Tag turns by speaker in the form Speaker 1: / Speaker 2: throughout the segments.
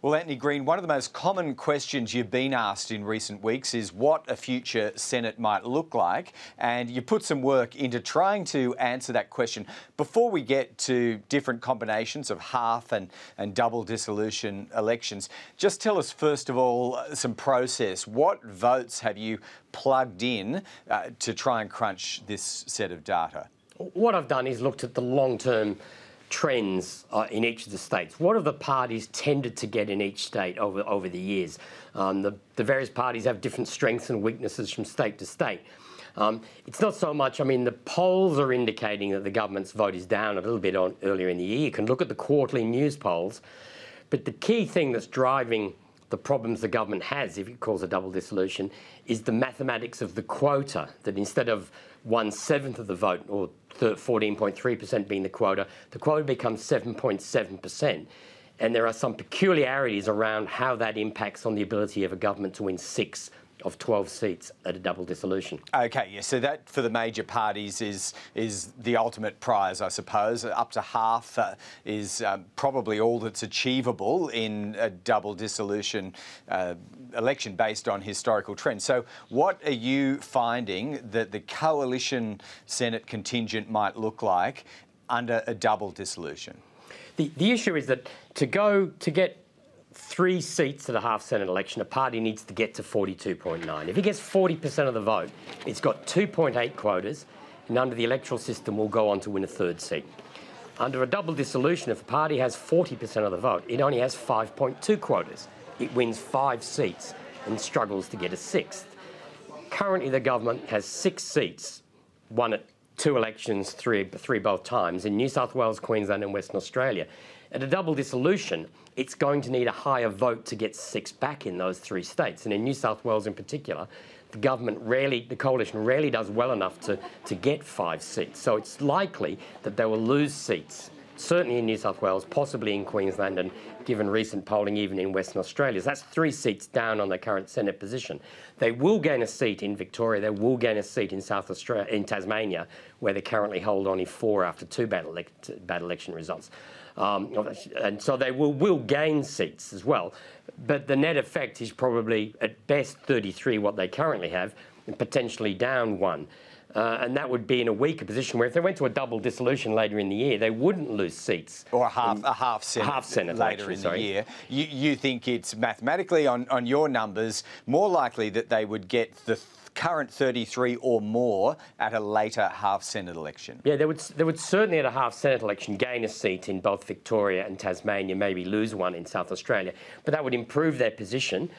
Speaker 1: Well, Antony Green, one of the most common questions you've been asked in recent weeks is what a future Senate might look like, and you put some work into trying to answer that question. Before we get to different combinations of half and double dissolution elections, just tell us first of all some process. What votes have you plugged in to try and crunch this set of data?
Speaker 2: What I've done is looked at the long-term trends in each of the states. What have the parties tended to get in each state over the years? The various parties have different strengths and weaknesses from state to state. It's not so much, the polls are indicating that the government's vote is down a little bit earlier in the year. You can look at the quarterly news polls, but the key thing that's driving the problems the government has, if it calls a double dissolution, is the mathematics of the quota, that instead of 1/7 of the vote, or 14.3% being the quota becomes 7.7%. And there are some peculiarities around how that impacts on the ability of a government to win 6 of 12 seats at a double dissolution.
Speaker 1: Okay, yeah, so that for the major parties is the ultimate prize, I suppose. Up to half is probably all that's achievable in a double dissolution election based on historical trends. So what are you finding that the coalition Senate contingent might look like under a double dissolution?
Speaker 2: The issue is that to get 3 seats at a half Senate election, a party needs to get to 42.9. If it gets 40% of the vote, it's got 2.8 quotas, and under the electoral system will go on to win a 3rd seat. Under a double dissolution, if a party has 40% of the vote, it only has 5.2 quotas. It wins 5 seats and struggles to get a 6th. Currently, the government has 6 seats, won at 2 elections, three both times, in New South Wales, Queensland and Western Australia. At a double dissolution, it's going to need a higher vote to get 6 back in those 3 states. And in New South Wales in particular, the coalition rarely does well enough to get 5 seats. So it's likely that they will lose seats, certainly in New South Wales, possibly in Queensland, and given recent polling, even in Western Australia. So that's 3 seats down on their current Senate position. They will gain a seat in Victoria. They will gain a seat in South Australia, in Tasmania, where they currently hold only 4 after 2 bad election results. And so they will gain seats as well. But the net effect is probably, at best, 33, what they currently have, and potentially down 1. And that would be in a weaker position where if they went to a double dissolution later in the year, they wouldn't lose seats.
Speaker 1: Or a half Senate later in the year. You think it's mathematically, on your numbers, more likely that they would get the current 33 or more at a later half Senate election? Yeah,
Speaker 2: they would certainly at a half Senate election gain a seat in both Victoria and Tasmania, maybe lose 1 in South Australia. But that would improve their position.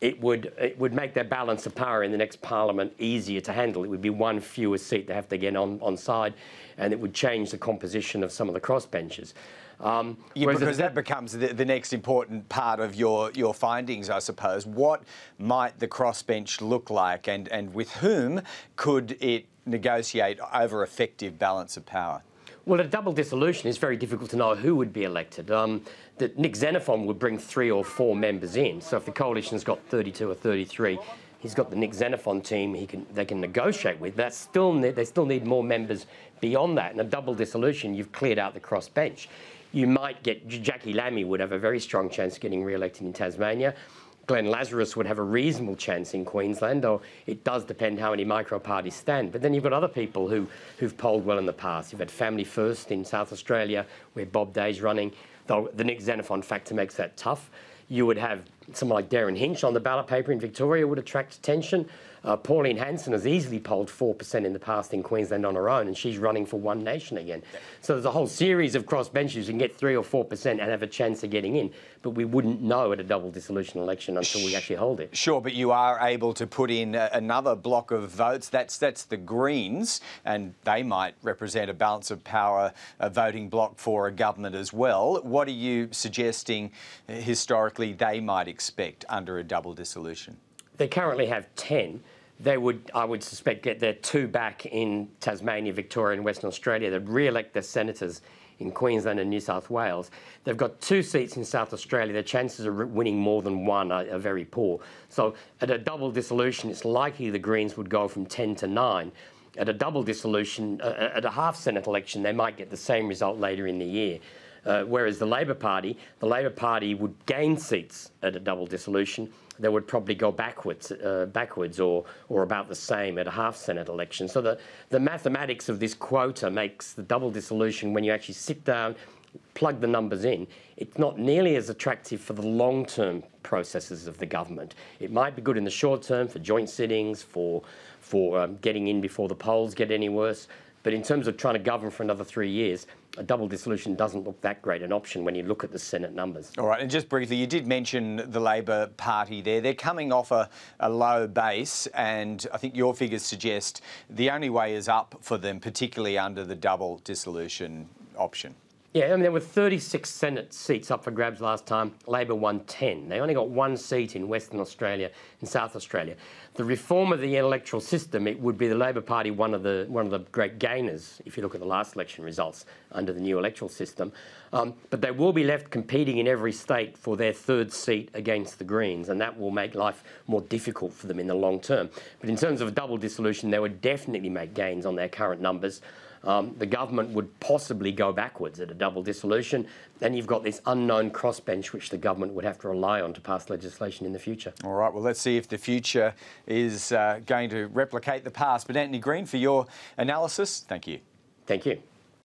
Speaker 2: It would make their balance of power in the next parliament easier to handle. It would be 1 fewer seat they have to get on side, and it would change the composition of some of the crossbenches.
Speaker 1: Because that becomes the next important part of your findings, I suppose. What might the crossbench look like, and with whom could it negotiate over effective balance of power?
Speaker 2: Well, a double dissolution is very difficult to know who would be elected. That Nick Xenophon would bring 3 or 4 members in. So if the coalition's got 32 or 33, he's got the Nick Xenophon team they can negotiate with. But they still need more members beyond that. In a double dissolution, you've cleared out the crossbench. You might get Jackie Lammy would have a very strong chance of getting re-elected in Tasmania. Glenn Lazarus would have a reasonable chance in Queensland, though it does depend how many micro-parties stand. But then you've got other people who've polled well in the past. You've had Family First in South Australia, where Bob Day's running, though the Nick Xenophon factor makes that tough. You would have someone like Darren Hinch on the ballot paper in Victoria would attract attention. Pauline Hanson has easily polled 4% in the past in Queensland on her own, and she's running for One Nation again. So there's a whole series of crossbenches you can get 3 or 4% and have a chance of getting in, but we wouldn't know at a double dissolution election until we actually hold it.
Speaker 1: Sure, but you are able to put in another block of votes. That's the Greens, and they might represent a balance of power, a voting block for a government as well. What are you suggesting historically they might expect under a double dissolution?
Speaker 2: They currently have 10. They would, I would suspect, get their 2 back in Tasmania, Victoria and Western Australia. They'd re-elect their senators in Queensland and New South Wales. They've got 2 seats in South Australia. Their chances of winning more than 1 are very poor. So at a double dissolution, it's likely the Greens would go from 10 to 9. At a double dissolution, at a half Senate election, they might get the same result later in the year. Whereas the Labor Party would gain seats at a double dissolution. They would probably go backwards or about the same at a half Senate election. So the mathematics of this quota makes the double dissolution, when you actually sit down, plug the numbers in, it's not nearly as attractive for the long-term processes of the government. It might be good in the short term for joint sittings, for getting in before the polls get any worse. But in terms of trying to govern for another 3 years, a double dissolution doesn't look that great an option when you look at the Senate numbers.
Speaker 1: All right, and just briefly, you did mention the Labor Party there. They're coming off a low base, and I think your figures suggest the only way is up for them, particularly under the double dissolution option.
Speaker 2: Yeah, I mean, there were 36 Senate seats up for grabs last time. Labor won 10. They only got 1 seat in Western Australia and South Australia. The reform of the electoral system, it would be the Labor Party one of the great gainers, if you look at the last election results under the new electoral system. But they will be left competing in every state for their 3rd seat against the Greens, and that will make life more difficult for them in the long term. But in terms of a double dissolution, they would definitely make gains on their current numbers. The government would possibly go backwards at a double dissolution. Then you've got this unknown crossbench which the government would have to rely on to pass legislation in the future.
Speaker 1: All right, well, let's see if the future is going to replicate the past. But Antony Green, for your analysis, thank you.
Speaker 2: Thank you.